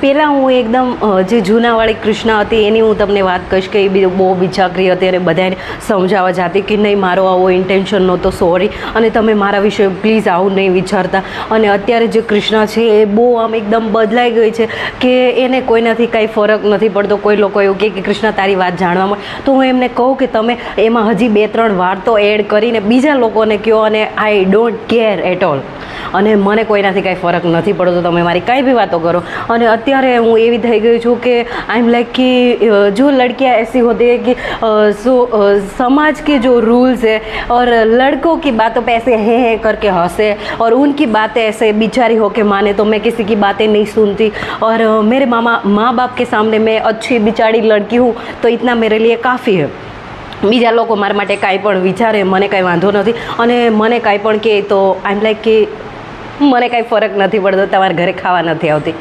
પહેલાં હું એકદમ જે જૂનાવાળી કૃષ્ણા હતી એની હું તમને વાત કહીશ કે એ બહુ બિચાકરી હતી અને બધાને સમજાવવા જતી કે નહીં મારો આવો ઇન્ટેન્શન નહોતો, સોરી, અને તમે મારા વિશે પ્લીઝ આવું નહીં વિચારતા. અને અત્યારે જે કૃષ્ણા છે એ બહુ આમ એકદમ બદલાઈ ગઈ છે કે એને કોઈનાથી કાંઈ ફરક નથી પડતો. કોઈ લોકો એવું કહે કે કૃષ્ણા તારી વાત જાણવા મળે, તો હું એમને કહું કે તમે એમાં હજી 2-3 વાર તો એડ કરીને બીજા લોકોને કહો, અને I don't care at all. અને મને કોઈનાથી કાંઈ ફરક નથી પડતો, તમે મારી કાંઈ બી વાતો કરો. અને અત્યારે હું એવી થઈ ગઈ છું કે आई एम लाइक कि जो लड़कियां ऐसी होती है कि समाज के जो रूल्स है और लड़कों की बातों पे ऐसे है करके हंसे और उनकी बातें ऐसे बिचारी होके माने, तो मैं किसी की बातें नहीं सुनती. और मेरे माँ बाप के सामने मैं अच्छी बिचारी लड़की हूँ, तो इतना मेरे लिए काफ़ी है. બીજા લોકો મારા માટે કાંઈ પણ વિચારે મને કાંઈ વાંધો નથી, અને મને કાંઈ પણ કહે તો આઈ એમ લાઈક કે મને કાંઈ ફરક નથી પડતો, તમારા ઘરે ખાવા નથી આવતી.